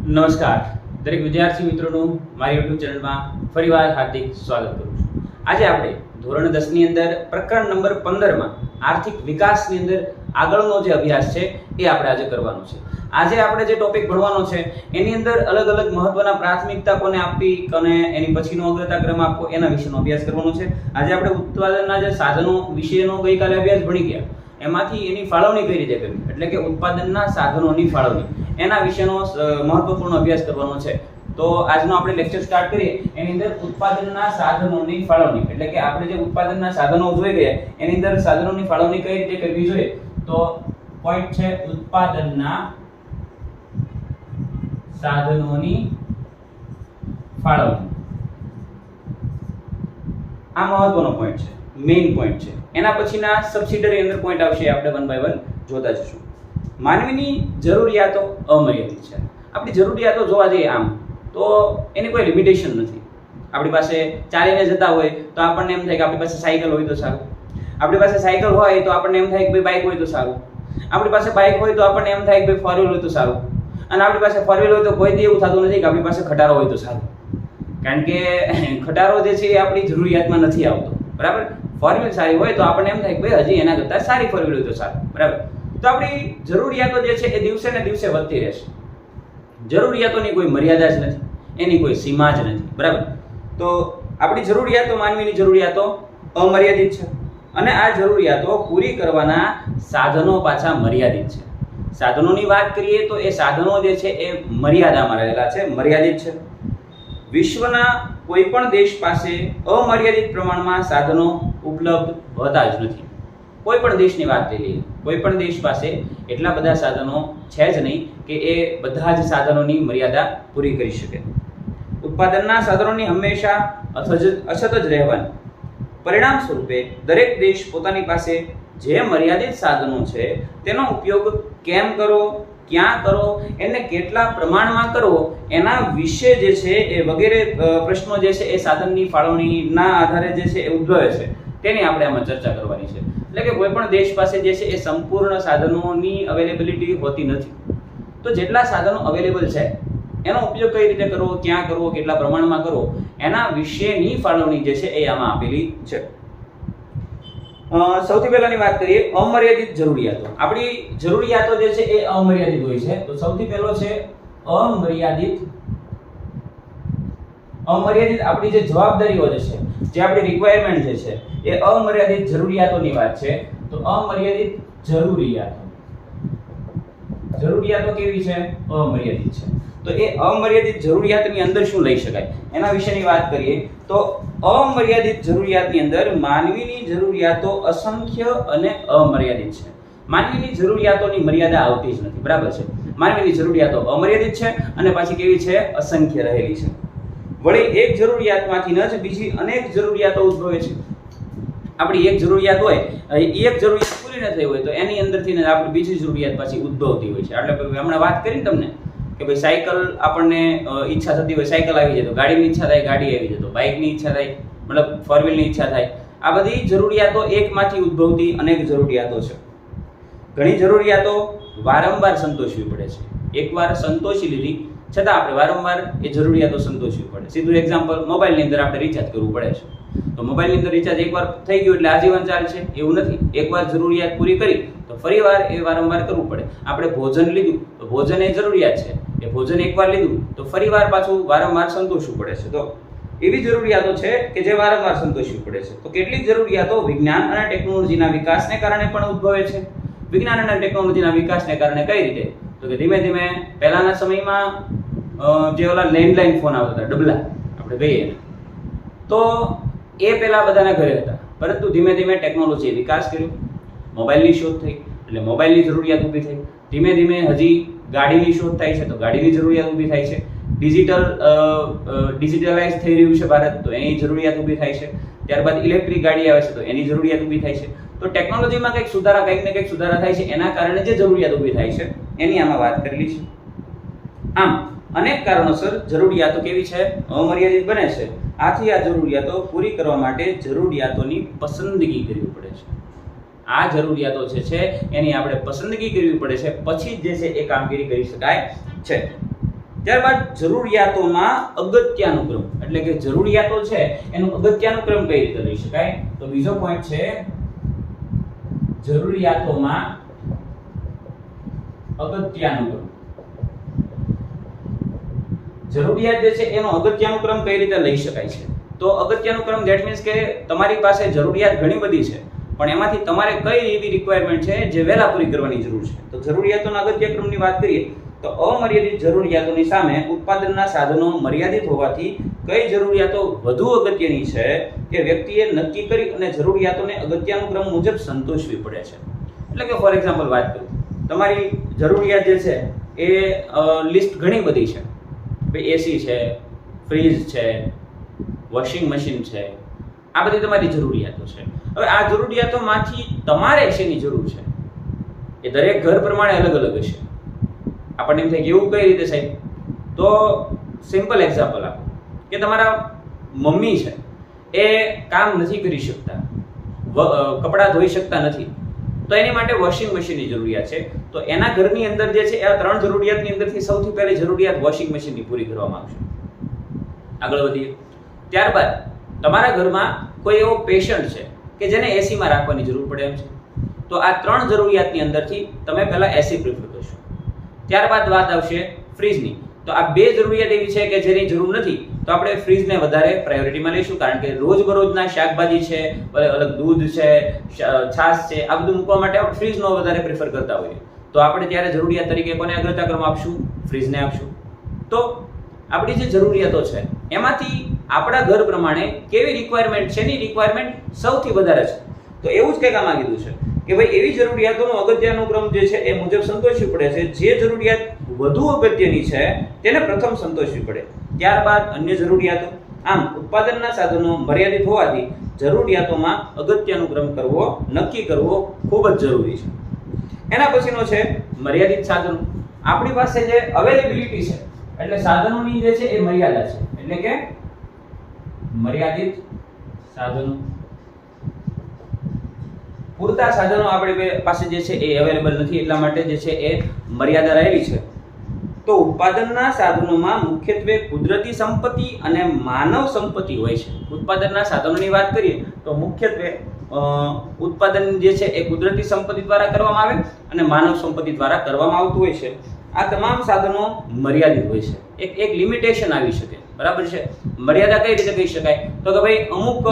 નમસ્કાર દરેક વિદ્યાર્થી મિત્રોનું મારી યુટ્યુબ ચેનલમાં ફરીવાર હાર્દિક સ્વાગત કરું છું। આજે આપણે ધોરણ 10 ની અંદર પ્રકરણ નંબર 15 માં આર્થિક વિકાસની અંદર આગળનો જે અભ્યાસ છે એ આપણે આજે કરવાનો છે। આજે આપણે જે ટોપિક ભણવાનો છે એની અંદર અલગ અલગ મહત્વના પ્રાથમિકતા કોને આપવી અને એની પછીનો અગ્રતા ક્રમ આપવો એના વિશેનો અભ્યાસ કરવાનો છે। આજે આપણે ઉત્પાદનના જે સાધનો વિશેનો ગઈકાલે અભ્યાસ ભણી ગયા, એમાંથી એની ફાળવણી કઈ રીતે કરવી, એટલે કે ઉત્પાદનના સાધનોની ફાળવણી, એના વિશેનો મહત્વપૂર્ણ અભ્યાસ કરવાનો છે। તો આજનો આપણે લેક્ચર સ્ટાર્ટ કરીએ એની અંદર ઉત્પાદનના સાધનોની ફાળવણી, એટલે કે આપણે જે ઉત્પાદનના સાધનો જોઈ ગયા એની અંદર સાધનોની ફાળવણી કઈ રીતે કરવી જોઈએ। તો પોઈન્ટ છે ઉત્પાદનના સાધનોની ફાળવણી। આ મહત્વનો પોઈન્ટ છે, મેઇન પોઈન્ટ છે। એના પછીના સબસિડરી અંદર પોઈન્ટ આવશે, આપણે વન બાય વન જોતા જશું। માનવીની જરૂરિયાતો અમર્યાદિત છે। આપણી જરૂરિયાતો જોવા જઈએ આમ તો એની કોઈ લિમિટેશન નથી। આપણી પાસે ચાલીને જતા હોય તો આપણને એમ થાય કે આપણી પાસે સાયકલ હોય તો સારું, આપણી પાસે સાયકલ હોય તો આપણને એમ થાય કે ભાઈ બાઇક હોય તો સારું, આપણી પાસે બાઇક હોય તો આપણને એમ થાય કે ભાઈ ફોર વ્હીલ હોય તો સારું, અને આપણી પાસે ફોર વ્હીલ હોય તો કોઈ દી એવું થતું નથી કે આપણી પાસે ખટારો હોય તો સારું, કારણ કે ખટારો જે છે એ આપણી જરૂરિયાતમાં નથી આવતો, બરાબર। ફોર વ્હીલ સારી હોય તો આપણને એમ થાય કે ભાઈ હજી એના કરતાં સારી ફોર વ્હીલ હોય તો સારું, બરાબર। તો આપણી જરૂરિયાતો જે છે એ દિવસે ને દિવસે વધતી રહેશે। જરૂરિયાતોની કોઈ મર્યાદા જ નથી, એની કોઈ સીમા જ નથી, બરાબર। તો આપણી જરૂરિયાતો, માનવીની જરૂરિયાતો અમર્યાદિત છે, અને આ જરૂરિયાતો પૂરી કરવાના સાધનો પાછા મર્યાદિત છે। સાધનોની વાત કરીએ તો એ સાધનો જે છે એ મર્યાદામાં રહેલા છે, મર્યાદિત છે। વિશ્વના કોઈ પણ દેશ પાસે અમર્યાદિત પ્રમાણમાં સાધનો ઉપલબ્ધ હોતા જ નથી। કોઈ પણ દેશની વાત લઈ લઈએ, કોઈ પણ દેશ પાસે એટલા બધા સાધનો છે જ નહીં કે એ બધા જ સાધનોની મર્યાદા પૂરી કરી શકે। ઉત્પાદનના સાધનોની હંમેશા અછત જ રહેવાની પરિણામ સ્વરૂપે દરેક દેશ પોતાની પાસે જે મર્યાદિત સાધનો છે તેનો ઉપયોગ કેમ કરવો, ક્યાં કરવો, એને કેટલા પ્રમાણમાં કરવો, એના વિશે જે છે એ વગેરે પ્રશ્નો જે છે એ સાધનની ફાળવણીના આધારે જે છે એ ઉદ્ભવે છે, તેની આપણે આમાં ચર્ચા કરવાની છે। એટલે કે કોઈ પણ દેશ પાસે જે છે એ સંપૂર્ણ સાધનોની અવેલેબિલિટી હોતી નથી, તો જેટલા સાધનો અવેલેબલ છે એનો ઉપયોગ કઈ રીતે કરવો, ક્યાં કરવો, કેટલા પ્રમાણમાં કરવો, એના વિશેની ફાળવણી જે છે એ આમાં આપેલી છે। સૌથી પહેલાની વાત કરીએ અમર્યાદિત જરૂરિયાતો। આપણી જરૂરિયાતો જે છે એ અમર્યાદિત હોય છે, તો સૌથી પહેલો છે અમર્યાદિત આપણી જે જવાબદારીઓ જે છે, જે આપણી રિક્વાયરમેન્ટ જે છે એ અમર્યાદિત જરૂરિયાતોની વાત છે। તો અમર્યાદિત જરૂરિયાતો કેવી છે? અમર્યાદિત છે। તો એ અમર્યાદિત જરૂરિયાતની અંદર શું લઈ શકાય એના વિશેની વાત કરીએ તો અમર્યાદિત જરૂરિયાતની અંદર માનવીની જરૂરિયાતો અસંખ્ય અને અમર્યાદિત છે। માનવીની જરૂરિયાતોની મર્યાદા આવતી જ નથી, બરાબર છે। માનવીની જરૂરિયાતો અમર્યાદિત છે અને પાછી કેવી છે? અસંખ્ય રહેલી છે। વળી એક જરૂરિયાતમાંથી ન જ બીજી અનેક જરૂરિયાતો ઉદ્ભવે છે। આપણી એક જરૂરિયાત હોય, એક જરૂરિયાત પૂરી ન થઈ હોય તો એની અંદરથી આપણી બીજી જરૂરિયાત પાછી ઉદ્ભવતી હોય છે। એટલે હમણાં વાત કરી તમને કે ભાઈ સાયકલ આપણને ઈચ્છા થતી હોય, સાયકલ આવી જાય તો ગાડીની ઈચ્છા થાય, ગાડી આવી જાય તો બાઇકની ઈચ્છા થાય, મતલબ ફોર વ્હીલની ઈચ્છા થાય। આ બધી જરૂરિયાતો એકમાંથી ઉદ્ભવતી અનેક જરૂરિયાતો છે। ઘણી જરૂરિયાતો વારંવાર સંતોષવી પડે છે। એકવાર સંતોષી લીધી છતાં આપણે વારંવાર એ જરૂરિયાતો સંતોષવી પડે। સીધું એક્ઝામ્પલ, મોબાઈલની અંદર આપણે રિચાર્જ કરવું પડે છે, તો મોબાઈલની અંદર રિચાર્જ એકવાર થઈ ગયું એટલે આજીવન ચાલશે એવું નથી। એકવાર જરૂરિયાત પૂરી કરી તો ફરીવાર એ વારંવાર કરવું પડે। આપણે ભોજન લીધું તો ભોજન એ જરૂરિયાત છે, એ ભોજન એકવાર લીધું તો ફરીવાર પાછું વારંવાર સંતોષવું પડે છે। તો એવી જરૂરિયાતો છે કે જે વારંવાર સંતોષવી પડે છે। તો કેટલીક જરૂરિયાતો વિજ્ઞાન અને ટેકનોલોજીના વિકાસને કારણે પણ ઉદ્ભવે છે। વિજ્ઞાન અને ટેકનોલોજીના વિકાસને કારણે કઈ રીતે? તો કે ધીમે ધીમે પહેલાના સમયમાં જે ઓલા લેન્ડલાઇન ફોન આવતા હતા, ડબલા આપણે કહીએ, તો એ પહેલા બધાના ઘરે હતા, પરંતુ ધીમે ધીમે ટેકનોલોજીએ વિકાસ કર્યો, મોબાઈલની શોધ થઈ એટલે મોબાઈલની જરૂરિયાત ઊભી થઈ। ધીમે ધીમે હજી ગાડીની શોધ થાય છે તો ગાડીની જરૂરિયાત ઊભી થાય છે। ડિજિટલાઇઝ થઈ રહ્યું છે ભારત, તો એની જરૂરિયાત ઊભી થાય છે। ત્યારબાદ ઇલેક્ટ્રિક ગાડી આવે છે તો એની જરૂરિયાત ઊભી થાય છે। તો ટેકનોલોજીમાં કંઈક ને કંઈક સુધારા થાય છે, એના કારણે જે જરૂરિયાત ઊભી થાય છે એની આમાં વાત કરેલી છે। આમ અનેક કારણોસર જરૂરિયાતો કેવી છે? અમર્યાદિત બને છે। આથી આ જરૂરિયાતો પૂરી કરવા માટે જરૂરિયાતોની પસંદગી કરવી પડે છે। આ જરૂરિયાતો જે છે એની આપણે પસંદગી કરવી પડે છે, પછી જે છે એ કામગીરી કરી શકાય છે। ત્યારબાદ જરૂરિયાતોમાં અગત્યાનુક્રમ, એટલે કે જરૂરિયાતો છે એનું અગત્યાનુક્રમ કઈ રીતે લઈ શકાય? તો બીજો પોઈન્ટ છે જરૂરિયાતોમાં અગત્યાનુક્રમ. જરૂરિયાત જે છે એનો અગત્યાનુક્રમ કઈ રીતે લઈ શકાય છે? તો અગત્યાનુક્રમ ધેટ મીન્સ કે તમારી પાસે જરૂરિયાત ઘણી બધી છે, પણ એમાંથી તમારે કઈ એવી રિક્વાયરમેન્ટ છે જે વહેલા પૂરી કરવાની જરૂર છે. તો જરૂરિયાતોના અગત્યક્રમની વાત કરીએ તો અમર્યાદિત જરૂરિયાતોની સામે ઉત્પાદનના સાધનો મર્યાદિત હોવાથી કઈ જરૂરિયાતો વધુ અગત્યની છે કે વ્યક્તિએ નક્કી કરી અને જરૂરિયાતોને અગત્યાનુક્રમ મુજબ સંતોષવી પડે છે. એટલે કે ફોર એક્ઝામ્પલ વાત કરું, તમારી જરૂરિયાત જે છે એ લિસ્ટ ઘણી બધી છે. એસી છે, ફ્રીજ છે, વોશિંગ મશીન છે, આ બધી તમારી જરૂરિયાતો છે. હવે આ જરૂરિયાતોમાંથી તમારે શેની જરૂર છે એ દરેક ઘર પ્રમાણે અલગ અલગ હશે. આપણને એમ થાય કે એવું કઈ રીતે સાહેબ? તો સિમ્પલ એક્ઝામ્પલ આપો કે તમારા મમ્મી છે એ કામ નથી કરી શકતા, કપડાં ધોઈ શકતા નથી, તો એની માટે વોશિંગ મશીનની જરૂરિયાત છે. તો એના ઘરની અંદર જે છે આ ત્રણ જરૂરિયાતની અંદરથી સૌથી પહેલી જરૂરિયાત વોશિંગ મશીનની પૂરી કરવામાં આવશે. આગળ વધીએ. ત્યારબાદ તમારા ઘરમાં કોઈ એવો પેશન્ટ છે કે જેને એસીમાં રાખવાની જરૂર પડે એમ છે, તો આ ત્રણ જરૂરિયાતની અંદરથી તમે પહેલા એસી પ્રિફર કરશો. ત્યારબાદ વાત આવશે ફ્રીજની. તો આ બે જરૂરિયાત એવી છે કે જેની જરૂર નથી, તો આપણે ફ્રીજને વધારે પ્રાયોરિટીમાં લઈશું, કારણ કે રોજબરોજના શાકભાજી છે, અલગ દૂધ છે, છાશ છે, આ બધું મૂકવા માટે આપણે ફ્રીજનો વધારે પ્રિફર કરતા હોઈએ. તો આપણે ત્યારે જરૂરિયાત તરીકે કોને અગ્રતાક્રમ આપશું? ફ્રીજને આપશું. તો આપણી જે જરૂરિયાતો છે એમાંથી આપણા ઘર પ્રમાણે કેવી રિક્વાયરમેન્ટ છે, એની રિક્વાયરમેન્ટ સૌથી વધારે છે. તો એવું જ કંઈક આમાં કીધું છે કે ભાઈ એવી જરૂરિયાતોનો અગત્યાનુક્રમ જે છે એ મુજબ સંતોષવી પડે છે. જે જરૂરિયાત વધુ અગત્યની છે તેને પ્રથમ સંતોષવી પડે, ત્યારબાદ અન્ય જરૂરિયાતો. આમ ઉત્પાદનના સાધનો મર્યાદિત હોવાથી જરૂરિયાતોમાં અગત્યાનુક્રમ કરવો, નક્કી કરવો ખૂબ જ જરૂરી છે. એના પછીનો છે મર્યાદિત સાધનો. આપણી પાસે જે અવેલેબિલિટી છે, એટલે સાધનોની જે છે એ મર્યાદા છે, એટલે કે મર્યાદિત સાધનો. પૂરતા સાધનો આપણી પાસે જે છે એ અવેલેબલ નથી, એટલા માટે જે છે એ મર્યાદા રહેલી છે. તો ઉત્પાદનના સાધનોમાં મુખ્યત્વે કુદરતી સંપત્તિ અને માનવ સંપત્તિ હોય છે. ઉત્પાદનના સાધનોની વાત કરીએ તો મુખ્યત્વે ઉત્પાદન જે છે એ કુદરતી સંપત્તિ દ્વારા કરવામાં આવે અને માનવ સંપત્તિ દ્વારા કરવામાં આવતું હોય છે. આ તમામ સાધનો મર્યાદિત હોય છે, એક લિમિટેશન આવી શકે, બરાબર છે. મર્યાદા કઈ રીતે કહી શકાય? તો કે ભાઈ અમુક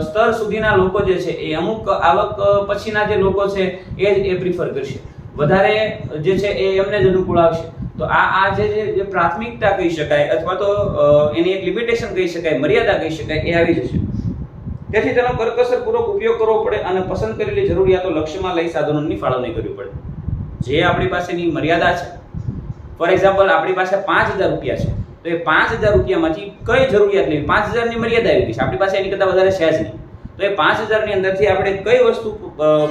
સ્તર સુધીના લોકો જે છે એ અમુક આવક પછીના જે લોકો છે એ પ્રિફર કરશે, વધારે જે છે એ એમને જ અનુકૂળ આવશે. તો આ જે પ્રાથમિકતા કહી શકાય અથવા તો એની એક લિમિટેશન કહી શકાય, મર્યાદા કહી શકાય, એ આવી જશે. તેથી તેનો કરકસરપૂર્વક ઉપયોગ કરવો પડે અને પસંદ કરેલી જરૂરિયાતો લક્ષ્યમાં લઈ સાધનોની ફાળવણી કરવી પડે. જે આપણી પાસેની મર્યાદા છે, ફોર એક્ઝામ્પલ આપણી પાસે 5000 રૂપિયા છે, તો એ 5000 રૂપિયામાંથી કઈ જરૂરિયાત લેવી? 5000 ની મર્યાદા આવી ગઈ છે, આપણી પાસે એની કરતાં વધારે છે જ નહીં. તો એ 5000 ની અંદરથી આપણે કઈ વસ્તુ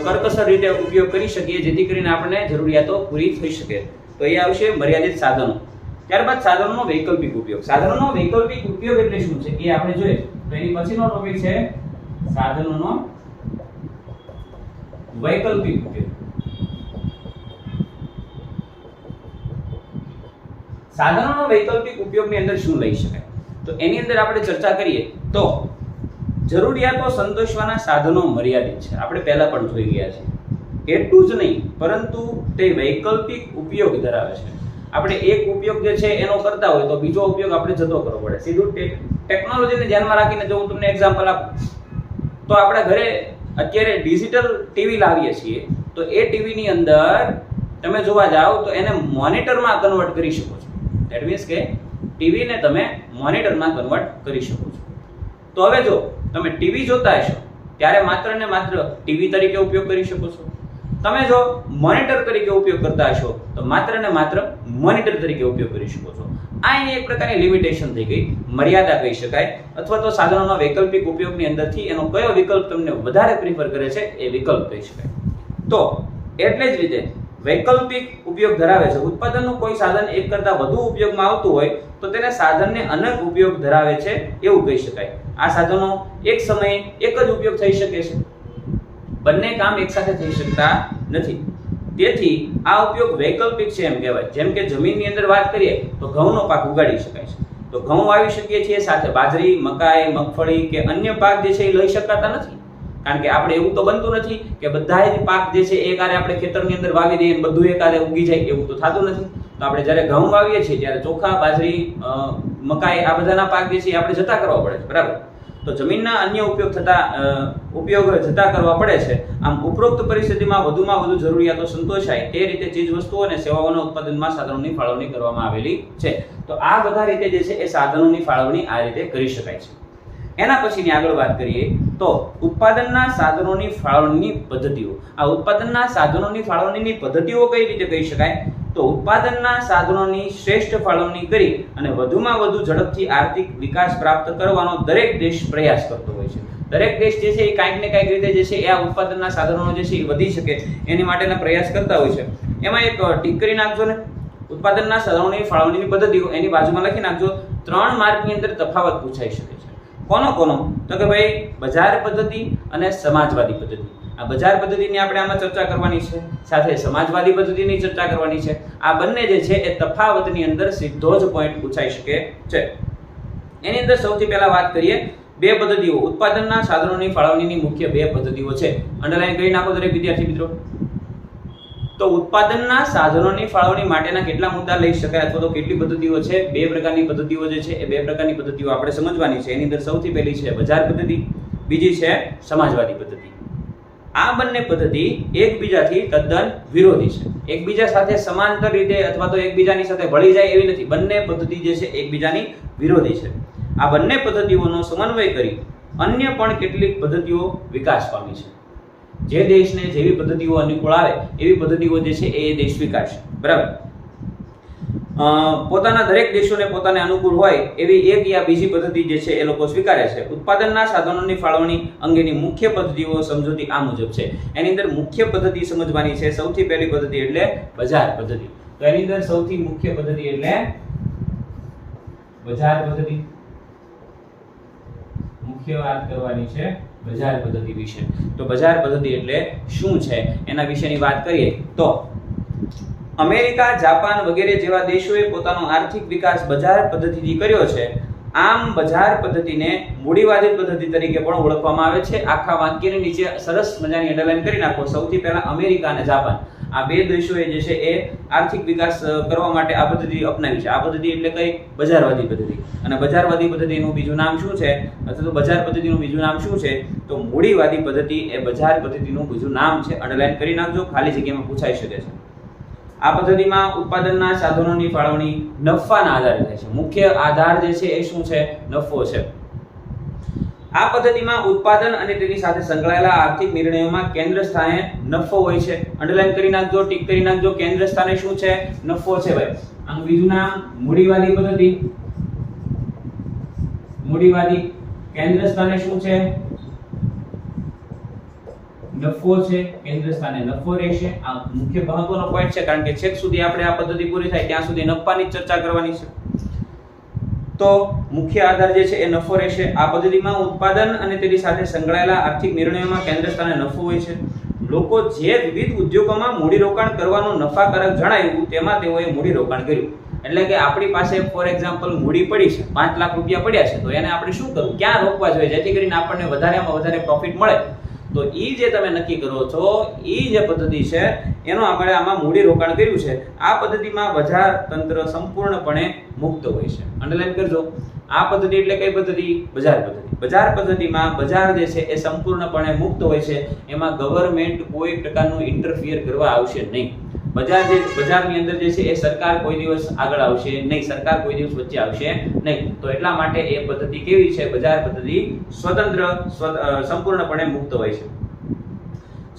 કરકસર રીતે ઉપયોગ કરી શકીએ જેથી કરીને આપણને જરૂરિયાતો પૂરી થઈ શકે? તો એ આવશે મર્યાદિત સાધનો. ત્યારબાદ સાધનોનો વૈકલ્પિક ઉપયોગ. સાધનોનો વૈકલ્પિક ઉપયોગ એટલે શું છે એ આપણે જોઈએ તો એની પછીનો ટોપિક છે સાધનોનો વૈકલ્પિક ઉપયોગ. સાધનોનો વૈકલ્પિક ઉપયોગની અંદર શું લઈ શકાય? તો એની અંદર આપણે ચર્ચા કરીએ તો જરૂરિયાતો સંતોષવાના સાધનો મર્યાદિત છે, આપણે પહેલા પણ જોઈ ગયા છીએ. એટલું જ નહીં, પરંતુ તે વૈકલ્પિક ઉપયોગ ધરાવે છે. આપણે એક ઉપયોગ જે છે એનો કરતા હોય તો બીજો ઉપયોગ આપણે જતો કરવો પડે. સીધું ટેકનોલોજીને ધ્યાનમાં રાખીને જો હું તમને એક્ઝામ્પલ આપું તો આપણા ઘરે અત્યારે ડિજિટલ ટીવી લાવીએ છીએ, તો એ ટીવીની અંદર તમે જોવા જાઓ તો એને મોનિટરમાં કન્વર્ટ કરી શકો છો. ધેટ મીન્સ કે ટીવીને તમે મોનિટરમાં કન્વર્ટ કરી શકો છો. તો હવે જો તમે ટીવી જોતા હશો ત્યારે માત્ર ને માત્ર ટીવી તરીકે ઉપયોગ કરી શકો છો. તમે જો મોનિટર તરીકે ઉપયોગ કરતા હશો તો માત્ર ને માત્ર મોનિટર તરીકે ઉપયોગ કરી શકો છો. આ એની એક પ્રકારની લિમિટેશન થઈ ગઈ, મર્યાદા કહી શકાય, અથવા તો સાધનોના વૈકલ્પિક ઉપયોગની અંદરથી એનો કયો વિકલ્પ તમને વધારે પ્રિફર કરે છે એ વિકલ્પ કહી શકાય. તો એટલે જ રીતે વૈકલ્પિક ઉપયોગ ધરાવે છે. ઉત્પાદનનું કોઈ સાધન એક કરતાં વધુ ઉપયોગમાં આવતું હોય તો તેને સાધનને અનેક ઉપયોગ ધરાવે છે એવું કહી શકાય. આ સાધનો એક સમયે એક જ ઉપયોગ થઈ શકે છે, બંને કામ એકસાથે થઈ શકતા નથી. તેથી આ ઉપયોગ વૈકલ્પિક છે એમ કહેવાય. જેમ કે જમીનની અંદર વાત કરીએ તો ઘઉંનો પાક ઉગાડી શકાય છે, તો ઘઉં વાવી શકીએ છીએ, સાથે બાજરી, મકાઈ, મગફળી કે અન્ય પાક જે છે એ લઈ શકાતા નથી. કારણ કે આપણે એવું તો બનતું નથી કે બધા જ પાક જે છે એકારે આપણે ખેતરની અંદર વાવી દઈએ બધું એકારે ઉગી જાય, એવું તો થતું નથી. તો આપણે જ્યારે ઘઉં વાવીએ છીએ ત્યારે ચોખા, બાજરી, મકાઈ આ બધાના પાક જે છે આપણે જતા કરવા પડે છે, બરાબર. તો જમીનના અન્ય ઉપયોગ જતા કરવા પડે છે. આમ ઉપરોક્ત પરિસ્થિતિમાં વધુમાં વધુ જરૂરિયાતો સંતોષાય તે રીતે ચીજ વસ્તુઓ અને સેવાઓના ઉત્પાદનમાં સાધનોની ફાળવણી કરવામાં આવેલી છે. તો આ બધા રીતે જે છે એ સાધનોની ફાળવણી આ રીતે કરી શકાય છે. એના પછીની આગળ વાત કરીએ તો ઉત્પાદનના સાધનોની ફાળવણીની પદ્ધતિઓ. આ ઉત્પાદનના સાધનોની ફાળવણીની પદ્ધતિઓ કઈ રીતે કહી શકાય? તો ઉત્પાદનના સાધનોની શ્રેષ્ઠ ફાળવણી કરી અને વધુમાં વધુ ઝડપથી આર્થિક વિકાસ પ્રાપ્ત કરવાનો દરેક દેશ પ્રયાસ કરતો હોય છે. દરેક દેશ જે છે એ કાંઈક ને કાંઈક રીતે જે છે એ આ ઉત્પાદનના સાધનો જે છે એ વધી શકે એની માટેના પ્રયાસ કરતા હોય છે. એમાં એક ટીક કરી નાખજો ને, ઉત્પાદનના સાધનોની ફાળવણીની પદ્ધતિઓ એની બાજુમાં લખી નાખજો. 3 માર્કની અંદર તફાવત પૂછાઈ શકે છે. કોનો? તો કે ભાઈ બજાર પદ્ધતિ અને સમાજવાદી પદ્ધતિ. આ બજાર પદ્ધતિની આપણે આમાં ચર્ચા કરવાની છે, સાથે સમાજવાદી પદ્ધતિની ચર્ચા કરવાની છે. આ બંને જે છે એ તફાવતની અંદર સીધો જ પોઈન્ટ પૂછાઈ શકે છે. એની અંદર સૌથી પહેલા વાત કરીએ બે પદ્ધતિઓ. ઉત્પાદનના સાધનોની ફાળવણીની મુખ્ય બે પદ્ધતિઓ છે. અંડરલાઈન કરી નાખો દરેક વિદ્યાર્થી મિત્રો. તો ઉત્પાદનના સાધનોની ફાળવણી માટેના કેટલા મુદ્દા લઈ શકાય અથવા તો કેટલી પદ્ધતિઓ છે? બે પ્રકારની પદ્ધતિઓ જે છે એ બે પ્રકારની પદ્ધતિઓ આપણે સમજવાની છે. એની અંદર સૌથી પહેલી છે બજાર પદ્ધતિ, બીજી છે સમાજવાદી પદ્ધતિ. આ બંને પદ્ધતિ એકબીજાથી તદ્દન વિરોધી છે. એકબીજા સાથે સમાંતર રીતે અથવા તો એકબીજાની સાથે ભળી જાય એવી નથી. બંને પદ્ધતિ જે છે એકબીજાની વિરોધી છે. આ બંને પદ્ધતિઓનો સમન્વય કરી અન્ય પણ કેટલીક પદ્ધતિઓ વિકાસ પામી છે. જે દેશને જેવી પદ્ધતિઓ અનુકૂળ આવે એવી પદ્ધતિઓ જે છે એ દેશ સ્વીકારશે, બરાબર. પોતાના દરેક દેશોને પોતાને અનુકૂળ હોય એવી એક યા બીજી પદ્ધતિ જે છે એ લોકો સ્વીકારે છે. ઉત્પાદનના સાધનોની ફાળવણી અંગેની મુખ્ય પદ્ધતિઓ સમજૂતી આ મુજબ છે. એની અંદર મુખ્ય પદ્ધતિ સમજવાની છે. સૌથી પહેલી પદ્ધતિ એટલે બજાર પદ્ધતિ. તો એની અંદર સૌથી મુખ્ય પદ્ધતિ એટલે બજાર પદ્ધતિ. મુખ્ય વાત કરવાની છે બજાર પદ્ધતિ વિશે. તો બજાર પદ્ધતિ એટલે શું છે એના વિશેની વાત કરીએ તો અમેરિકા, જાપાન વગેરે જેવા દેશોએ પોતાનો આર્થિક વિકાસ બજાર પદ્ધતિથી કર્યો છે. આમ બજાર પદ્ધતિને મૂડીવાદી પદ્ધતિ તરીકે પણ ઓળખવામાં આવે છે. આખા વાક્યની નીચે સરસ મજાની અંડરલાઈન કરી નાખો. સૌથી પહેલા અમેરિકા અને જાપાન આ બે દેશોએ જે છે એ આર્થિક વિકાસ કરવા માટે આ પદ્ધતિ અપનાવી છે. આ પદ્ધતિ એટલે કઈ? બજારવાદી પદ્ધતિ. અને બજારવાદી પદ્ધતિનું બીજું નામ શું છે અથવા તો બજાર પદ્ધતિનું બીજું નામ શું છે? તો મૂડીવાદી પદ્ધતિ એ બજાર પદ્ધતિનું બીજું નામ છે. અંડરલાઈન કરી નાખજો, ખાલી જગ્યામાં પૂછાઈ શકે છે. આ પદ્ધતિમાં ઉત્પાદનના સાધનોની ફાળવણી નફાના આધારે થાય છે. મુખ્ય આધાર જે છે એ શું છે? નફો છે. આ પદ્ધતિમાં ઉત્પાદન અને તેની સાથે સંકળાયેલા આર્થિક નિર્ણયોમાં કેન્દ્ર સ્થાને નફો હોય છે. અંડરલાઈન કરી નાખજો, ટીક કરી નાખજો. કેન્દ્ર સ્થાને શું છે? નફો છે ભાઈ. આનું બીજું નામ મૂડીવાદી પદ્ધતિ. મૂડીવાદી. કેન્દ્ર સ્થાને શું છે? નફો છે. કેન્દ્ર સ્થાને નફો રહેશે. આ મુખ્ય મહત્વનો પોઈન્ટ છે કારણ કે છેક સુધી આપણે આ પદ્ધતિ પૂરી થાય ત્યાં સુધી નફાની ચર્ચા કરવાની છે. તો મુખ્ય આધાર જે છે એ નફો રહેશે. આ પદ્ધતિમાં ઉત્પાદન અને તેની સાથે સંકળાયેલા આર્થિક નિર્ણયોમાં કેન્દ્ર સ્થાને નફો હોય છે. લોકો જે વિવિધ ઉદ્યોગોમાં મૂડીરોકાણ કરવાનું નફાકારક જણાયું તેમાં તેઓએ મૂડીરોકાણ કર્યું. એટલે કે આપણી પાસે ફોર એક્ઝામ્પલ મૂડી પડી છે, 5 લાખ રૂપિયા પડ્યા છે, તો એને આપણે શું કરવું? ક્યાં રોકવા જોઈએ જેથી કરીને આપણને વધારેમાં વધારે પ્રોફિટ મળે? તો ઈ જે તમે નક્કી કરો છો ઈ જે પદ્ધતિ છે એનો આપણે આમાં મૂડી રોકાણ કર્યું છે. આ પદ્ધતિમાં બજાર તંત્ર સંપૂર્ણપણે મુક્ત હોય છે. અંડરલાઈન કરજો. આ પદ્ધતિ એટલે કઈ પદ્ધતિ? બજાર પદ્ધતિ. બજાર પદ્ધતિમાં બજાર જે છે એ સંપૂર્ણપણે મુક્ત હોય છે. એમાં ગવર્નમેન્ટ કોઈ પ્રકારનું ઇન્ટરફિયર કરવા આવશે નહીં. બજારની અંદર જે છે એ સરકાર કોઈ દિવસ આગળ આવશે નહીં, સરકાર કોઈ દિવસ વચ્ચે આવશે નહીં. તો એટલા માટે એ પદ્ધતિ કેવી છે? બજાર પદ્ધતિ સ્વતંત્ર, સંપૂર્ણપણે મુક્ત હોય છે.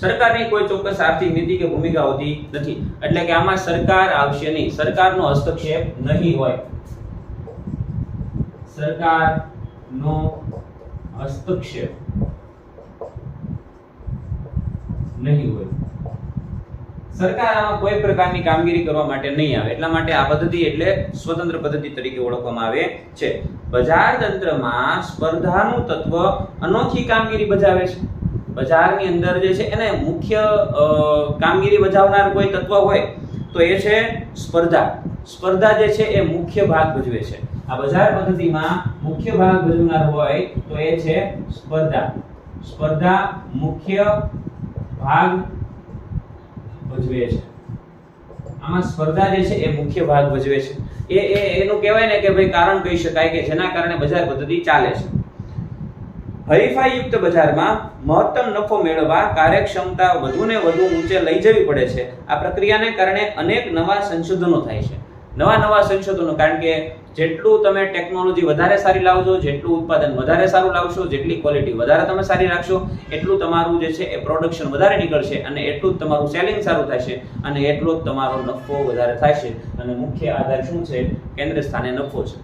સરકારની કોઈ ચોક્કસ આર્થિક નીતિ કે ભૂમિકા હોતી નથી. એટલે કે આમાં સરકાર આવશે નહીં, સરકારનો હસ્તક્ષેપ નહીં હોય. સરકારનો હસ્તક્ષેપ નહીં હોય. સરકાર આમાં કોઈ પ્રકારની કામગીરી કરવા માટે નહીં આવે. એટલા માટે આ પદ્ધતિ એટલે સ્વતંત્ર પદ્ધતિ તરીકે ઓળખવામાં આવે છે. બજાર તંત્રમાં સ્પર્ધાનું તત્વ અનોખી કામગીરી બજાવે છે. બજારની અંદર જે છે એને મુખ્ય કામગીરી બજાવનાર કોઈ તત્વ હોય તો એ છે સ્પર્ધા. સ્પર્ધા જે છે એ મુખ્ય ભાગ ભજવે છે. આ બજાર પદ્ધતિમાં મુખ્ય ભાગ ભજવનાર હોય તો એ છે સ્પર્ધા. સ્પર્ધા મુખ્ય ભાગ ભજવે છે. આમાં સ્પર્ધા જે છે એ મુખ્ય ભાગ ભજવે છે. એનું કહેવાય ને કે ભાઈ કારણ કહી શકાય કે જેના કારણે બજાર પદ્ધતિ ચાલે છે. હરીફાઈયુક્ત બજારમાં મહત્તમ નફો મેળવવા કાર્યક્ષમતા વધુને વધુ ઊંચે લઈ જવી પડે છે. આ પ્રક્રિયાને કારણે અનેક નવા સંશોધનો થાય છે. નવા સંશોધનો, કારણ કે જેટલું તમે ટેકનોલોજી વધારે સારી લાવશો, જેટલું ઉત્પાદન વધારે સારું લાવશો, જેટલી ક્વોલિટી વધારે તમે સારી રાખશો, એટલું તમારું જે છે એ પ્રોડક્શન વધારે નીકળશે અને એટલું જ તમારું સેલિંગ સારું થશે અને એટલો જ તમારો નફો વધારે થશે. અને મુખ્ય આધાર શું છે? કેન્દ્ર સ્થાને નફો છે.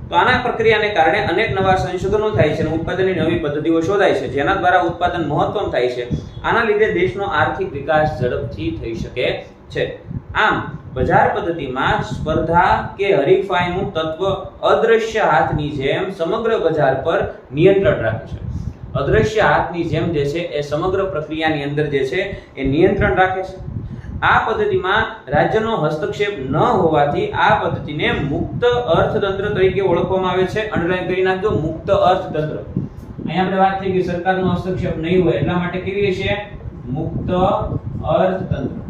તો આના પ્રક્રિયાને કારણે અનેક નવા સંશોધનો થાય છે અને ઉત્પાદનની નવી પદ્ધતિઓ શોધાય છે, જેના દ્વારા ઉત્પાદન મહત્તમ થાય છે. આના લીધે દેશનો આર્થિક વિકાસ ઝડપથી થઈ શકે છે. આમ બજાર પદ્ધતિમાં સ્પર્ધા કે હરીફાઈનું તત્વ અદ્રશ્ય હાથની જેમ સમગ્ર બજાર પર નિયંત્રણ રાખે છે. અદ્રશ્ય હાથની જેમ જે છે એ સમગ્ર પ્રક્રિયાની અંદર જે છે એ નિયંત્રણ રાખે છે. આ પદ્ધતિમાં રાજ્યનો હસ્તક્ષેપ ન હોવાથી આ પદ્ધતિને મુક્ત અર્થતંત્ર તરીકે ઓળખવામાં આવે છે. અંડરલાઈન કરી નાખજો, મુક્ત અર્થતંત્ર. અહીંયા આપણે વાત થઈ કે સરકારનો હસ્તક્ષેપ નહીં હોય એટલા માટે કેવી છે? મુક્ત અર્થતંત્ર.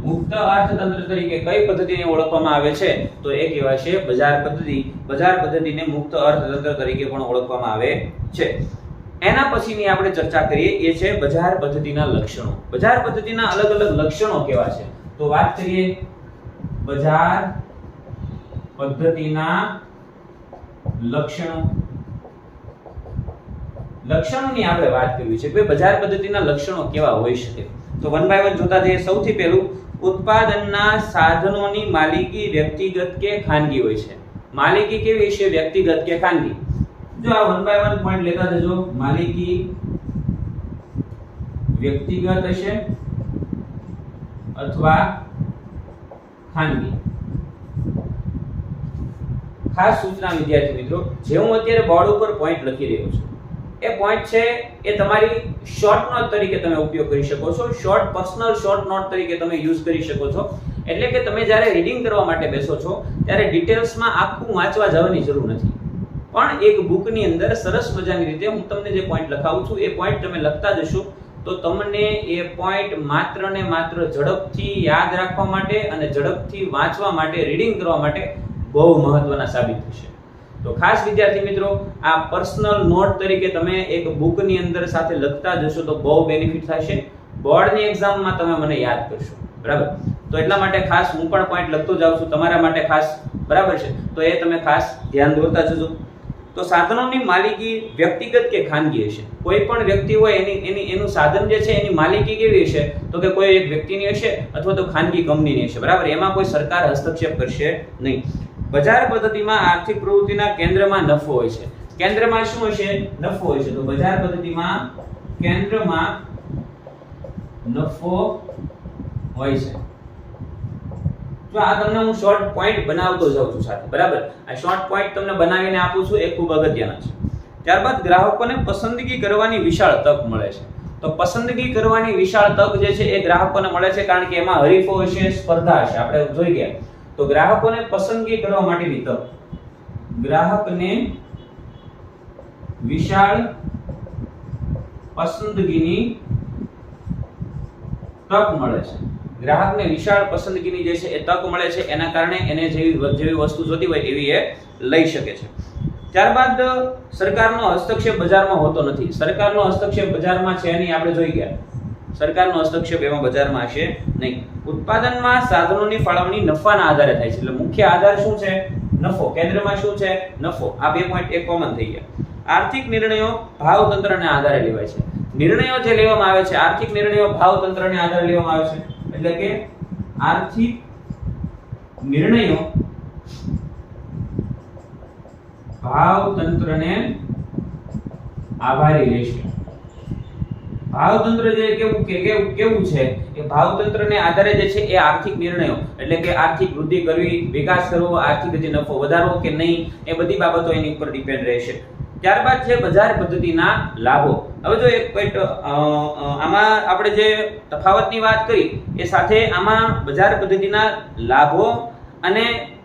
મુક્ત અર્થતંત્ર તરીકે કઈ પદ્ધતિને ઓળખવામાં આવે છે? તો એ કહેવાય છે બજાર પદ્ધતિ. બજાર પદ્ધતિને મુક્ત અર્થતંત્ર તરીકે પણ ઓળખવામાં આવે છે. એના પછીની આપણે ચર્ચા કરીએ એ છે બજાર પદ્ધતિના લક્ષણો. બજાર પદ્ધતિના અલગ અલગ લક્ષણો કેવા છે? તો વાત કરીએ બજાર પદ્ધતિના લક્ષણો. લક્ષણોની આપણે વાત કરવી છે કે બજાર પદ્ધતિના લક્ષણો કેવા હોઈ શકે. તો વન બાય વન જોતા જઈએ. સૌથી પહેલું, ઉત્પાદનના સાધનોની માલિકી વ્યક્તિગત કે ખાનગી હોય છે. માલિકી કેવી છે? વ્યક્તિગત કે ખાનગી. જો આ વન બાય વન પોઈન્ટ લેતા જજો. માલિકી વ્યક્તિગત હશે અથવા ખાનગી. ખાસ સૂચના વિદ્યાર્થી મિત્રો, જે હું અત્યારે બોર્ડ ઉપર પોઈન્ટ લખી રહ્યો છું એ પોઈન્ટ છે એ તમારી શોર્ટ નોટ તરીકે તમે ઉપયોગ કરી શકો છો. શોર્ટ પર્સનલ શોર્ટ નોટ તરીકે તમે યુઝ કરી શકો છો. એટલે કે તમે જ્યારે રીડિંગ કરવા માટે બેસો છો ત્યારે ડિટેલ્સમાં આખું વાંચવા જવાની જરૂર નથી, પણ એક બુકની અંદર સરસ મજાની રીતે હું તમને જે પોઈન્ટ લખાવું છું એ પોઈન્ટ તમે લખતા જશો તો તમને એ પોઈન્ટ માત્ર ને માત્ર ઝડપથી યાદ રાખવા માટે અને ઝડપથી વાંચવા માટે, રીડિંગ કરવા માટે બહુ મહત્વના સાબિત થશે. તો ખાસ વિદ્યાર્થી મિત્રો, આ પર્સનલ નોટ તરીકે તમે એક બુકની અંદર સાથે લખતા જશો તો બહુ બેનિફિટ થશે. બોર્ડની એક્ઝામમાં તમે મને યાદ કરશો. બરાબર? તો એટલા માટે ખાસ હું પણ પોઈન્ટ લખતો જાઉં છું તમારા માટે ખાસ. બરાબર છે? તો એ તમે ખાસ ધ્યાન દોરતા જજો. તો સાધનોની માલિકી વ્યક્તિગત કે ખાનગી હશે. કોઈ પણ વ્યક્તિ હોય એનું સાધન જે છે એની માલિકી કેવી હશે? તો કે કોઈ એક વ્યક્તિની હશે અથવા તો ખાનગી કંપનીની હશે. બરાબર? એમાં કોઈ સરકાર હસ્તક્ષેપ કરશે નહીં. બજાર પદ્ધતિમાં આર્થિક પ્રવૃત્તિના કેન્દ્રમાં નફો હોય છે. કેન્દ્રમાં શું હશે? નફો હોય છે. તો બજાર પદ્ધતિમાં કેન્દ્રમાં નફો હોય છે. જો આ તમને હું શોર્ટ પોઈન્ટ બનાવતો જાઉં છું સાથે. બરાબર? આ શોર્ટ પોઈન્ટ તમને બનાવીને આપું છું એ ખૂબ અગત્યના છે. ત્યારબાદ ગ્રાહકોને પસંદગી કરવાની વિશાળ તક મળે છે. તો પસંદગી કરવાની વિશાળ તક જે છે એ ગ્રાહકોને મળે છે કારણ કે એમાં હરીફો હશે, સ્પર્ધા હશે. આપણે જોઈ ગયા. તો ગ્રાહકોને પસંદગી કરવા માટેની તક, ગ્રાહકને વિશાળ પસંદગીની તક મળે છે. ગ્રાહકને વિશાળ પસંદગીની જે છે એ તક મળે છે. એના કારણે એને જેવી વસ્તુ જોતી હોય એવી એ લઈ શકે છે. ત્યારબાદ સરકારનો હસ્તક્ષેપ બજારમાં હોતો નથી. સરકારનો હસ્તક્ષેપ બજારમાં છે નહીં, આપણે જોઈ ગયા. સરકારનો હસ્તક્ષેપ એમાં બજારમાં હશે નહીં. ઉત્પાદનમાં સાધનોની ફાળવણી નફાના આધારે થાય છે. એટલે મુખ્ય આધાર શું છે? નફો. કેન્દ્રમાં શું છે? નફો. આ બે પોઈન્ટ એક કોમન થઈ ગયા. આર્થિક નિર્ણયો ભાવતંત્રને આધારે લેવાય છે. નિર્ણયો જે લેવામાં આવે છે, આર્થિક નિર્ણયો ભાવતંત્રને આધારે લેવામાં આવે છે. એટલે કે આર્થિક નિર્ણયો ભાવતંત્રને આભારી રહેશે. ભાવતંત્ર જે કેવું છે એ ભાવતંત્રને આધારે જે છે એ આર્થિક નિર્ણયો, એટલે કે આર્થિક વૃદ્ધિ કરવી, વિકાસ કરવો, આર્થિક જે નફો વધારવો કે નહીં, એ બધી બાબતો એની ઉપર ડિપેન્ડ રહેશે. ત્યારબાદ છે બજાર પદ્ધતિના લાભો. હવે જો એક પોઈન્ટ આમાં આપણે જે તફાવતની વાત કરી એ સાથે આમાં બજાર પદ્ધતિના લાભો અને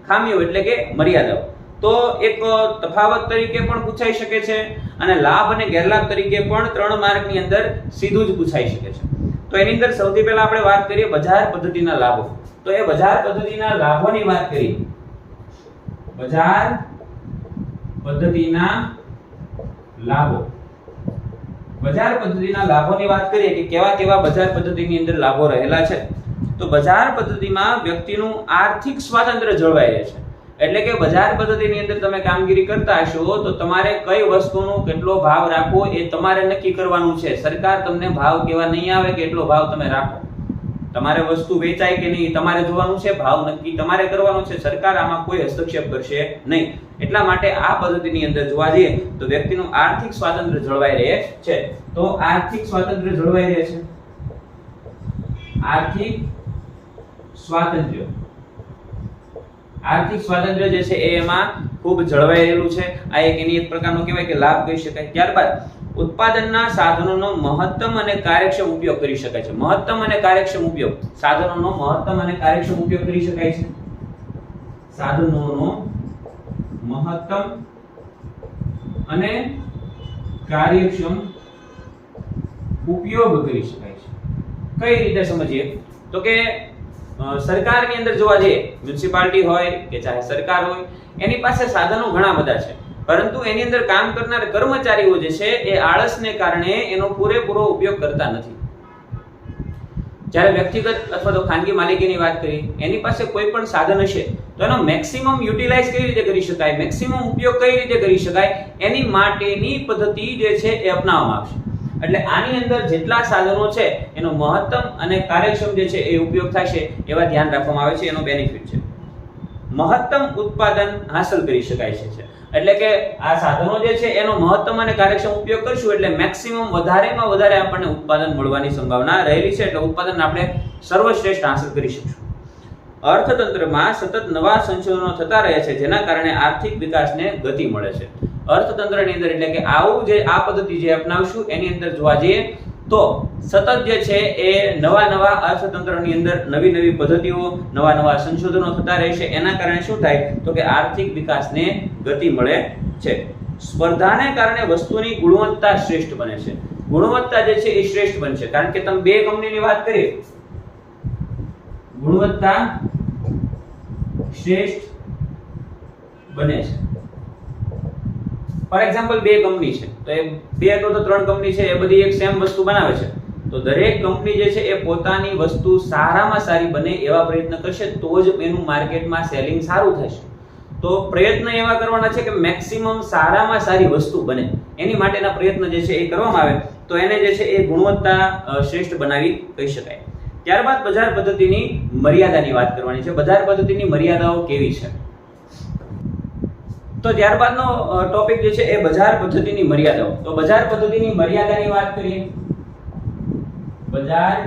ખામીઓ એટલે કે મર્યાદાઓ તો એક તફાવત તરીકે પણ પૂછાઈ શકે છે અને લાભ અને ગેરલાભ તરીકે પણ 3 માર્કની અંદર સીધું જ પૂછાઈ શકે છે. તો એની અંદર સૌથી પહેલા આપણે વાત કરીએ બજાર પદ્ધતિના લાભો. તો એ બજાર પદ્ધતિના લાભોની વાત કરીએ. બજાર પદ્ધતિના લાભો. બજાર પદ્ધતિના લાભોની વાત કરીએ કે કેવા કેવા બજાર પદ્ધતિની અંદર લાભો રહેલા છે. તો બજાર પદ્ધતિમાં વ્યક્તિનું આર્થિક સ્વાતંત્ર્ય જળવાઈ રહે છે. એટલે કે બજાર પદ્ધતિની અંદર તમે કામગીરી કરતા હશો તો તમારે કઈ વસ્તુનો કેટલો ભાવ રાખવો એ તમારે નક્કી કરવાનું છે. સરકાર તમને ભાવ કેવા નહીં આવે કે એટલો ભાવ તમે રાખો. તમારે વસ્તુ વેચાય કે નહીં તમારે જોવાનું છે, ભાવ નક્કી તમારે કરવાનો છે. સરકાર આમાં કોઈ હસ્તક્ષેપ કરશે નહીં. એટલા માટે આ પદ્ધતિની અંદર જોવા જઈએ તો વ્યક્તિનું આર્થિક સ્વાતંત્ર્ય જળવાઈ રહે છે. તો આર્થિક સ્વાતંત્ર્ય જળવાઈ રહે છે. આર્થિક સ્વાતંત્ર્ય જે છે એ એમાં ખૂબ જળવાઈ રહેલું છે. આ એક એની એક પ્રકારનો કહેવાય કે લાભ કહી શકાય. ત્યારબાદ ઉત્પાદનના સાધનોનો મહત્તમ અને કાર્યક્ષમ ઉપયોગ કરી શકાય છે. મહત્તમ અને કાર્યક્ષમ ઉપયોગ, સાધનોનો મહત્તમ અને કાર્યક્ષમ ઉપયોગ કરી શકાય છે. સાધનોનો મહત્તમ અને કાર્યક્ષમ ઉપયોગ કરી શકાય છે. કઈ રીતે સમજીએ તો કે સરકારની અંદર જોવા જઈએ, મ્યુનિસિપાલિટી હોય કે ચાહે સરકાર હોય, એની પાસે સાધનો ઘણા બધા છે, પરંતુ એની અંદર કામ કરનાર કર્મચારીઓ જે છે એ આળસને કારણે એનો પૂરેપૂરો ઉપયોગ કરતા નથી. જ્યારે વ્યક્તિગત અથવા તો ખાનગી માલિકીની વાત કરીએ, એની પાસે કોઈ પણ સાધન હશે તો એનો મેક્સિમમ યુટિલાઇઝ કઈ રીતે કરી શકાય, મેક્સિમમ ઉપયોગ કઈ રીતે કરી શકાય, એની માટેની પદ્ધતિ જે છે એ અપનાવવામાં આવશે. એટલે આની અંદર જેટલા સાધનો છે એનો મહત્તમ અને કાર્યક્ષમ જે છે એ ઉપયોગ થશે એવા ધ્યાન રાખવામાં આવે છે. એનો બેનિફિટ છે મહત્તમ ઉત્પાદન હાંસલ કરી શકાય છે. એટલે કે આ સાધનો જે છે એનો મહત્તમ અને કાર્યક્ષમ ઉપયોગ કરશું એટલે મેક્સિમમ વધારેમાં વધારે આપણને ઉત્પાદન મળવાની સંભાવના રહેલી છે. એટલે ઉત્પાદન આપણે સર્વશ્રેષ્ઠ હાંસલ કરી શકશું. અર્થતંત્રમાં સતત નવા સંશોધનો થતા રહે છે જેના કારણે આર્થિક વિકાસને ગતિ મળે છે. અર્થતંત્રની અંદર એટલે કે આવું જે આ પદ્ધતિ જે અપનાવશું એની અંદર જોવા જઈએ તો સતત જે છે એ નવા અર્થતંત્રની અંદર નવી પદ્ધતિઓ, નવા સંશોધનો થતા રહેશે. એના કારણે શું થાય તો કે આર્થિક વિકાસને ગતિ મળે છે. સ્પર્ધાને કારણે વસ્તુની ગુણવત્તા શ્રેષ્ઠ બને છે. ગુણવત્તા જે છે એ શ્રેષ્ઠ બનશે કારણ કે તમે બે કંપનીની વાત કરીએ, ગુણવત્તા શ્રેષ્ઠ બને છે. ફોર એક્ઝામ્પલ બે કંપની છે તો એ બે તો 3 કંપની છે એ બધી એક સેમ વસ્તુ બનાવે છે તો દરેક કંપની જે છે એ પોતાની વસ્તુ સારામાં સારી બને એવા પ્રયત્ન કરશે તો જ એનું માર્કેટમાં સેલિંગ સારું થશે. તો પ્રયત્ન એવા કરવાના છે કે મેક્સિમમ સારામાં સારી વસ્તુ બને, એની માટેના પ્રયત્ન જે છે એ કરવામાં આવે તો એને જે છે એ ગુણવત્તા શ્રેષ્ઠ બનાવી કહી શકાય. ત્યારબાદ બજાર પદ્ધતિની મર્યાદાની વાત કરવાની છે. બજાર પદ્ધતિની મર્યાદાઓ કેવી છે તો ત્યારબાદનો ટોપિક જે છે એ બજાર પદ્ધતિની મર્યાદાઓ. તો બજાર પદ્ધતિની મર્યાદાની વાત કરીએ. બજાર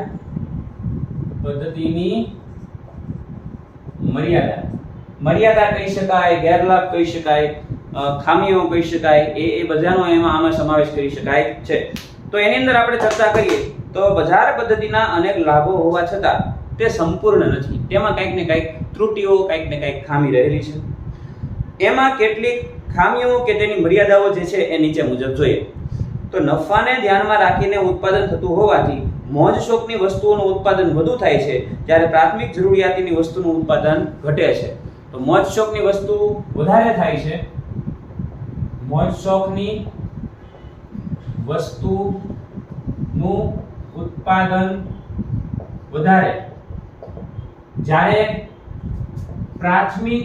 પદ્ધતિની મર્યાદા કહી શકાય, ગેરલાભ કહી શકાય, ખામીઓ કહી શકાય, એ બધાનો આમાં સમાવેશ કરી શકાય છે. તો એની અંદર આપણે ચર્ચા કરીએ તો બજાર પદ્ધતિના અનેક લાભો હોવા છતાં તે સંપૂર્ણ નથી. તેમાં કંઈક ને કંઈક ત્રુટીઓ, કંઈક ને કંઈક ખામી રહેલી છે. એમાં કેટલીક ખામીઓ કે તેની મર્યાદાઓ જે છે એ નીચે મુજબ જોઈએ. તો નફાને ધ્યાનમાં રાખીને ઉત્પાદન થતું હોવાથી મોજ શોખની વસ્તુઓનું ઉત્પાદન વધુ થાય છે જ્યારે પ્રાથમિક જરૂરિયાતની વસ્તુનું ઉત્પાદન ઘટે છે. તો મોજ શોખની વસ્તુ વધારે થાય છે, મોજ શોખની વસ્તુનું ઉત્પાદન વધારે જ્યારે પ્રાથમિક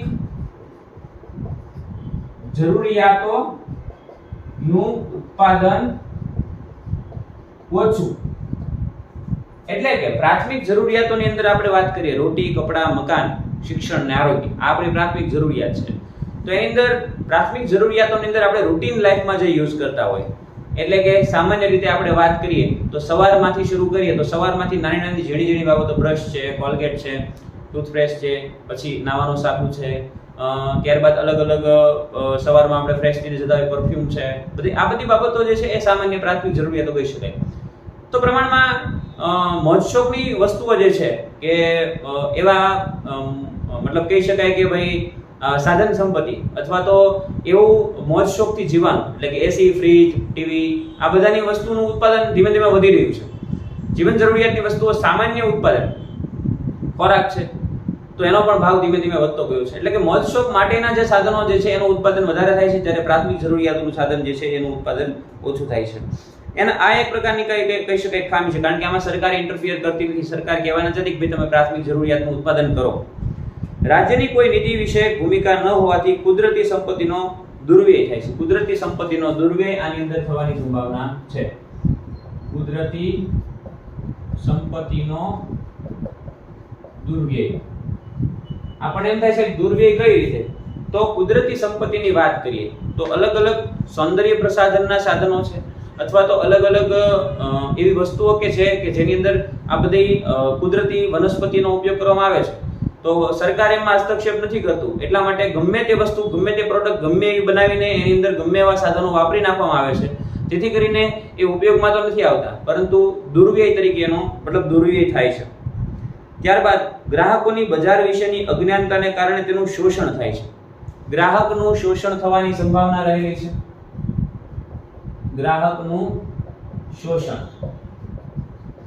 જરૂરિયાતોનું ઉત્પાદન ઓછું. એટલે કે પ્રાથમિક જરૂરિયાતોની અંદર આપણે વાત કરીએ, રોટી, કપડાં, મકાન, શિક્ષણ ને આરોગ્ય, આ આપણી પ્રાથમિક જરૂરિયાત છે. તો એની અંદર પ્રાથમિક જરૂરિયાતોની અંદર આપણે રૂટીન લાઈફમાં જે યુઝ કરતા હોય, એટલે કે સામાન્ય રીતે આપણે વાત કરીએ તો સવારમાંથી શરૂ કરીએ તો સવારમાંથી નાની ઝીણી બાબતો, બ્રશ છે, કોલગેટ છે, ટૂથબ્રશ છે, પછી નાવાનું સાબુ છે, ત્યારબાદ અલગ અલગ સવારમાં આપણે ફ્રેશ થઈને જતા હોય પરફ્યુમ છે, આ બધી બાબતો જે છે એ સામાન્ય પ્રાથમિક જરૂરિયાતો કહી શકાય. તો પ્રમાણમાં મોજ શોખની વસ્તુઓ જે છે કે એવા મતલબ કહી શકાય કે ભાઈ સાધન સંપત્તિ અથવા તો એવું મોજ શોખથી જીવવાનું એટલે કે એસી, ફ્રીજ, ટીવી આ બધાની વસ્તુનું ઉત્પાદન ધીમે ધીમે વધી રહ્યું છે. જીવન જરૂરિયાતની વસ્તુઓ સામાન્ય ઉત્પાદન ખોરાક છે તો એનો પણ ભાવ ધીમે ધીમે વધતો ગયો છે. એટલે કે મોજ શોખ માટેના જે સાધનો જે છે એનું ઉત્પાદન વધારે થાય છે, જ્યારે પ્રાથમિક જરૂરિયાતોનું સાધન જે છે એનું ઉત્પાદન ઓછું થાય છે. એના આ એક પ્રકારની કહી શકાય ખામી છે, કારણ કે આમાં સરકાર ઇન્ટરફિયર કરતી નથી. સરકાર કહેવાના નથી કે ભાઈ તમે પ્રાથમિક જરૂરિયાતનું ઉત્પાદન કરો. રાજ્યની કોઈ નીતિ વિશે ભૂમિકા ન હોવાથી કુદરતી સંપત્તિનો દુર્વ્યય થાય છે. કુદરતી સંપત્તિનો દુર્વ્યય આની અંદર થવાની સંભાવના છે. કુદરતી સંપત્તિનો દુર્વ્યય. આપણને એમ થાય છે કે દુર્વ્યય કઈ રીતે? તો કુદરતી સંપત્તિની વાત કરીએ તો અલગ અલગ સૌંદર્ય પ્રસાધનના સાધનો છે અથવા તો અલગ અલગ એવી વસ્તુઓ કે છે કે જેની અંદર આ બધી કુદરતી વનસ્પતિનો ઉપયોગ કરવામાં આવે છે. તો સરકાર એમાં હસ્તક્ષેપ નથી કરતું, એટલા માટે ગમે તે વસ્તુ, ગમે તે પ્રોડક્ટ ગમે એવી બનાવીને એની અંદર ગમે એવા સાધનો વાપરી નાખવામાં આવે છે, જેથી કરીને એ ઉપયોગમાં તો નથી આવતા, પરંતુ દુર્વ્યય તરીકે એનો મતલબ દુર્વ્યય થાય છે. ત્યારબાદ ગ્રાહકોની બજાર વિશેની અજ્ઞાનતાને કારણે તેનું શોષણ થાય છે. ગ્રાહકનું શોષણ થવાની સંભાવના રહેલી છે. ગ્રાહકનું શોષણ.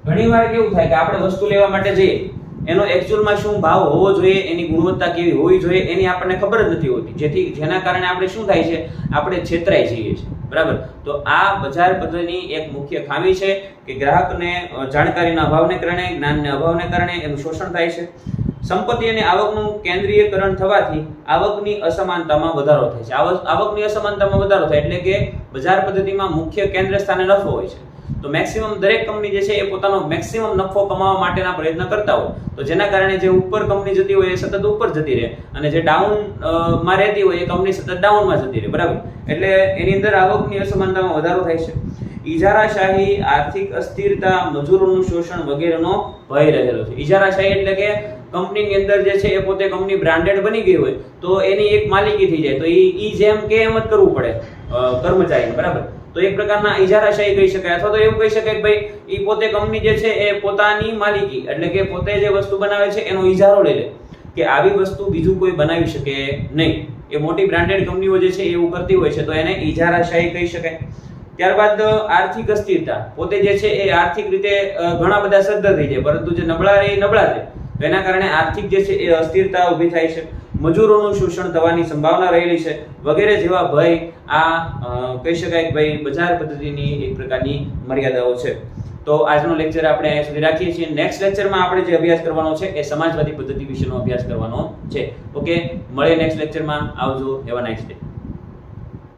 ઘણીવાર કેવું થાય કે આપણે વસ્તુ લેવા માટે જઈએ, એનો એકચ્યુઅલમાં શું ભાવ હોવો જોઈએ, એની ગુણવત્તા કેવી હોવી જોઈએ એની આપણને ખબર જ નથી હોતી, જેના કારણે આપણે શું થાય છે, આપણે છેતરાઈ જઈએ છીએ. બરાબર. તો આ બજાર પદ્ધતિની એક મુખ્ય ખામી છે કે ગ્રાહકને જાણકારીના અભાવને કારણે, જ્ઞાનના અભાવને કારણે એનું શોષણ થાય છે. સંપત્તિ અને આવકનું કેન્દ્રીયકરણ થવાથી આવકની અસમાનતામાં વધારો થાય છે. આવકની અસમાનતામાં વધારો થાય એટલે કે બજાર પદ્ધતિમાં મુખ્ય કેન્દ્ર સ્થાને નફો હોય છે. તો મેક્સિમમ દરેક કંપની જે છે એ પોતાનો મેક્સિમમ નફો કમાવા માટેના પ્રયત્ન કરતા હોય, તો જેના કારણે જે ઉપર કંપની જતી હોય એ સતત ઉપર જતી રહે અને જે ડાઉન માં રહેતી હોય એ કંપની સતત ડાઉનમાં જતી રહે. બરાબર. એટલે એની અંદર આવકની અસમાનતામાં વધારો થાય છે. ઇજારાશાહી, આર્થિક અસ્થિરતા, મજૂરોનું શોષણ વગેરેનો ભય રહેલો છે. ઇજારાશાહી એટલે કે કંપનીની અંદર જે છે એ પોતે કંપની બ્રાન્ડેડ બની ગઈ હોય તો એની એક માલિકી થઈ જાય, તો ઈ જેમ કે એમ જ કરવું પડે કર્મચારીને. બરાબર. તો એક પ્રકારના ઇજારાશાહી કહી શકાય, અથવા તો એવું કહી શકાય કે ભાઈ ઈ પોતે કંપની જે છે એ પોતાની માલિકી એટલે કે પોતે જે વસ્તુ બનાવે છે એનો ઇજારો લઈ લે કે આવી વસ્તુ બીજું કોઈ બનાવી શકે નહીં. એ મોટી બ્રાન્ડેડ કંપનીઓ જે છે એવું કરતી હોય છે, તો એને ઇજારાશાહી કહી શકાય. ત્યારબાદ આર્થિક અસ્થિરતા. પોતે જે છે એ આર્થિક રીતે ઘણા બધા સદ્ધર થઈ જાય, પરંતુ જે નબળા રહે એ નબળા રહે, તો એના કારણે આર્થિક જે છે એ અસ્થિરતા ઊભી થાય છે. મજૂરોનું શોષણ થવાની સંભાવના રહેલી છે વગેરે જેવા ભય આ કહી શકાય કે ભાઈ બજાર પદ્ધતિની એક પ્રકારની મર્યાદાઓ છે. તો આજનો લેક્ચર આપણે અહીંયા સુધી રાખીએ છીએ. નેક્સ્ટ લેક્ચરમાં આપણે જે અભ્યાસ કરવાનો છે એ સમાજવાદી પદ્ધતિ વિશેનો અભ્યાસ કરવાનો છે. ઓકે, મળીએ નેક્સ્ટ લેક્ચરમાં. આવજો. Have a nice day.